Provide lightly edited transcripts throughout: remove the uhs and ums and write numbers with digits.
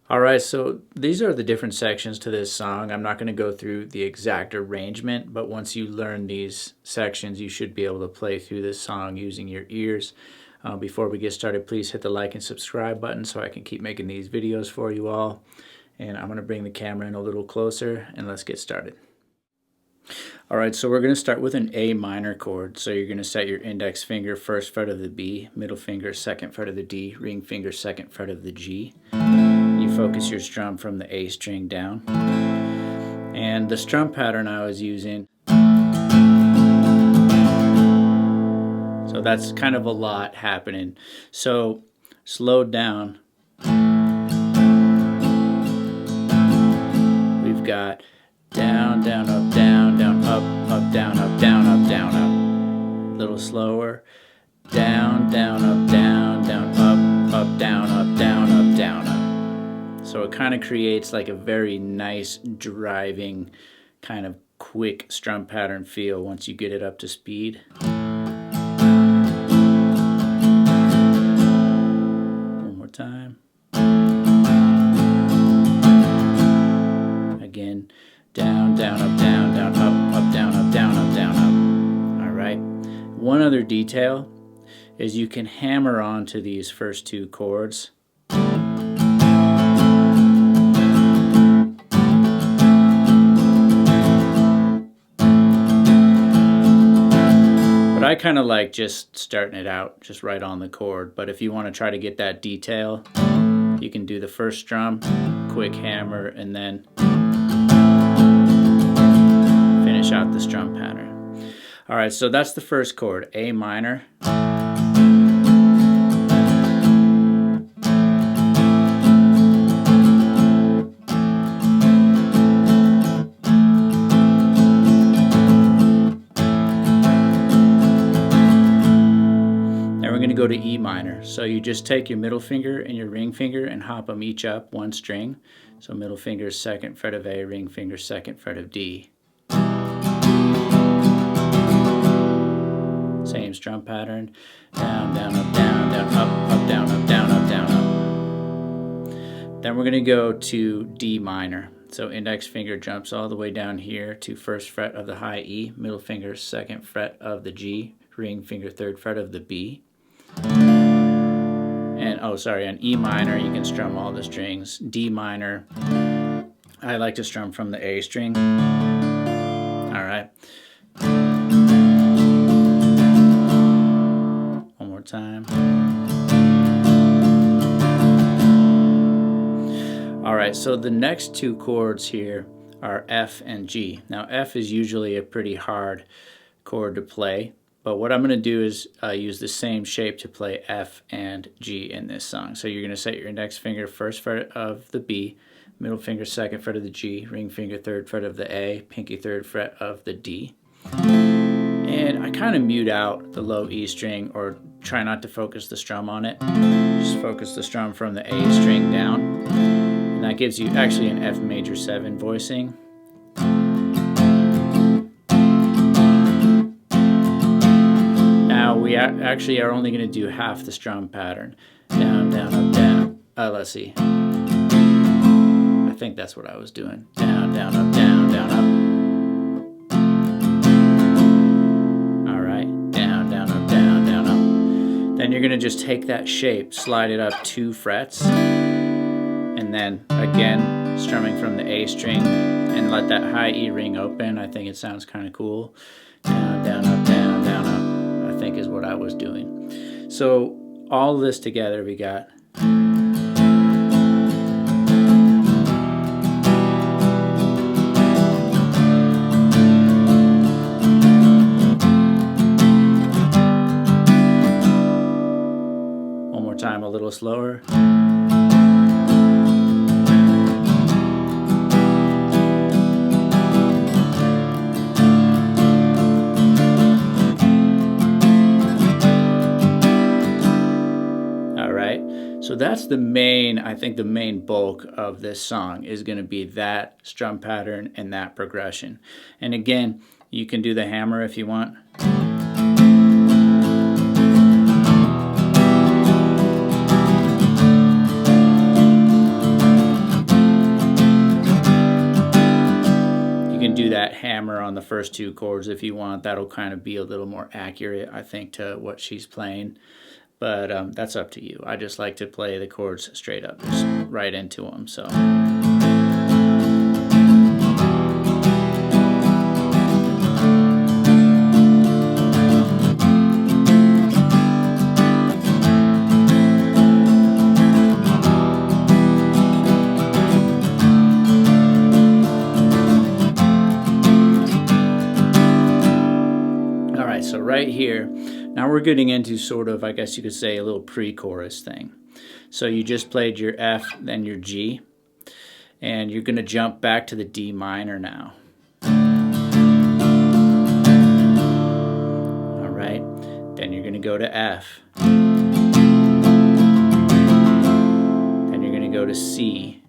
All right, so these are the different sections to this song. I'm not going to go through the exact arrangement, but once you learn these sections, you should be able to play through this song using your ears. Before we get started, please hit the like and subscribe button so I can keep making these videos for you all. And I'm going to bring the camera in a little closer and let's get started. All right, so we're going to start with an A minor chord. So you're going to set your index finger first fret of the B, middle finger second fret of the D, ring finger second fret of the G. You focus your strum from the A string down. And the strum pattern I was using, so that's kind of a lot happening. So slowed down, we've got down, down, up, down, down, up, down, up, down, up, down, up. A little slower. Down, down, up, down, down, up, down, up, down, up, down, up. So it kind of creates like a very nice driving kind of quick strum pattern feel once you get it up to speed. One more time. Again. Down, down, up, down, down, up, down, up, down, up, down, up. All right. One other detail is you can hammer onto these first two chords. But I kind of like just starting it out just right on the chord. But if you want to try to get that detail, you can do the first strum, quick hammer, and then finish out the strum pattern. All right, so that's the first chord, A minor. Then we're going to go to E minor. So you just take your middle finger and your ring finger and hop them each up one string. So middle finger second fret of A, ring finger second fret of D. Same strum pattern. Down, down, up, down, down, up, down, up, down, up, down, up. Then we're going to go to D minor. So index finger jumps all the way down here to first fret of the high E, middle finger second fret of the G, ring finger third fret of the B. And on E minor you can strum all the strings. D minor, I like to strum from the A string. All right. One more time. All right, so the next two chords here are F and G. Now F is usually a pretty hard chord to play, but what I'm going to do is use the same shape to play F and G in this song. So you're going to set your index finger first fret of the B, middle finger second fret of the G, ring finger third fret of the A, pinky third fret of the D. And I kind of mute out the low E string or try not to focus the strum on it. Just focus the strum from the A string down. And that gives you actually an F major 7 voicing. Now we actually are only going to do half the strum pattern. Down, down, up, down. Let's see. I think that's what I was doing. Down, down, up, down, down, up. Then you're going to just take that shape, slide it up 2 frets, and then again strumming from the A string and let that high E ring open. I think it sounds kind of cool. Down, down, up, down, down, up, I think is what I was doing. So all this together we got. Time a little slower. All right, so that's the main, I think the main bulk of this song is going to be that strum pattern and that progression. And again, you can do the hammer if you want. on the first two chords if you want. That'll kind of be a little more accurate, I think, to what she's playing. But that's up to you. I just like to play the chords straight up, just right into them. So. So right here, now we're getting into sort of, I guess you could say, a little pre-chorus thing. So you just played your F, then your G, and you're going to jump back to the D minor now. All right, then you're going to go to F. Then you're going to go to C.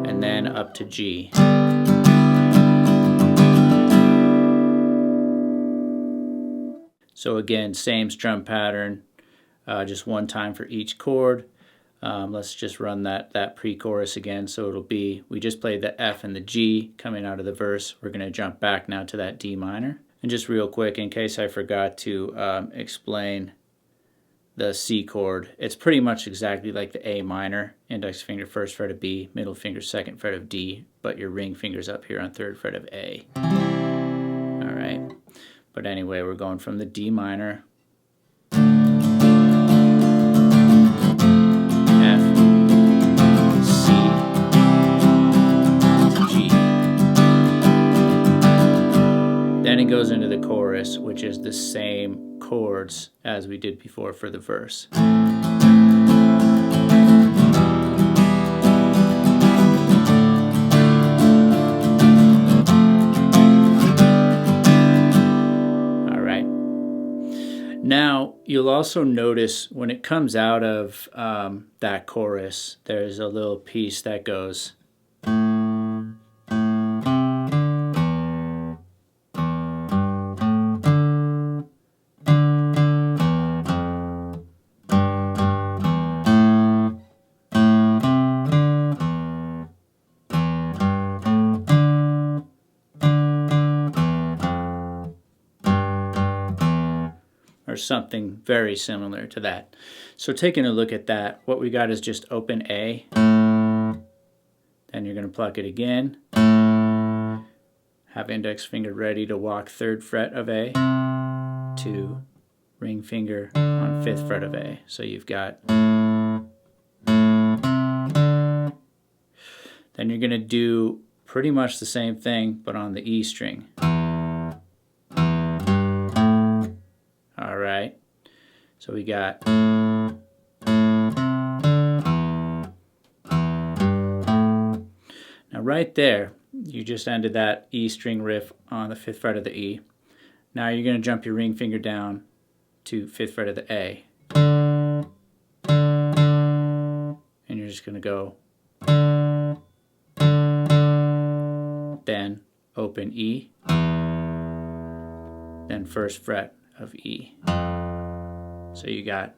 And then up to G. So again, same strum pattern, just one time for each chord. Let's just run that pre-chorus again. So it'll be, we just played the F and the G coming out of the verse. We're going to jump back now to that D minor. And just real quick, in case I forgot to explain the C chord, it's pretty much exactly like the A minor. Index finger first fret of B, middle finger second fret of D, but your ring finger's up here on third fret of A. All right. But anyway, we're going from the D minor, F, C, G. Then it goes into the chorus, which is the same chords as we did before for the verse. Now, you'll also notice when it comes out of that chorus, there's a little piece that goes. Or something very similar to that. So taking a look at that, what we got is just open A. Then you're going to pluck it again. Have index finger ready to walk third fret of A to ring finger on fifth fret of A. So you've got. Then you're going to do pretty much the same thing, but on the E string. All right, so we got. Now right there, you just ended that E string riff on the fifth fret of the E. Now you're going to jump your ring finger down to fifth fret of the A. And you're just going to go. Then open E. Then first fret of E. So you got.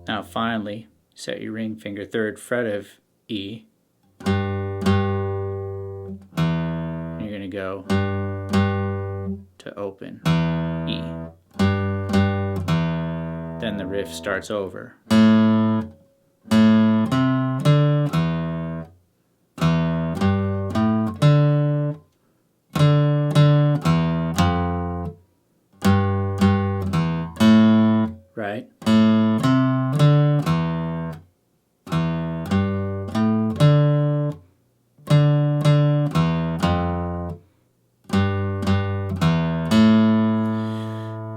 Now finally, set your ring finger third fret of E. And you're going to go to open E. Then the riff starts over. Right?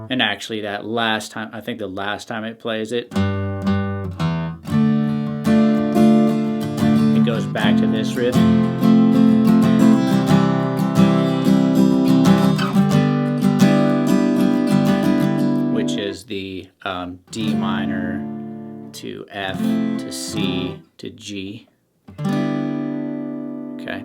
And actually that last time, I think the last time it plays it, it goes back to this riff. Which is the D minor to F to C to G. Okay.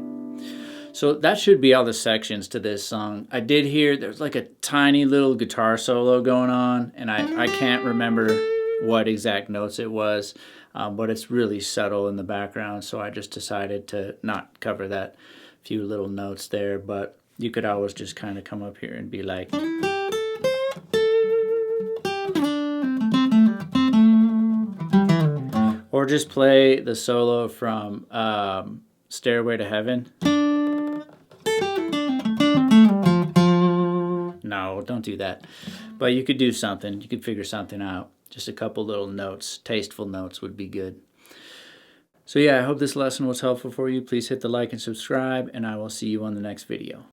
So that should be all the sections to this song. I did hear there's like a tiny little guitar solo going on, and I can't remember what exact notes it was, but it's really subtle in the background, so I just decided to not cover that few little notes there. But you could always just kind of come up here and be like, or just play the solo from Stairway to Heaven. No, don't do that. But you could do something. You could figure something out. Just a couple little notes, tasteful notes would be good. So yeah, I hope this lesson was helpful for you. Please hit the like and subscribe, and I will see you on the next video.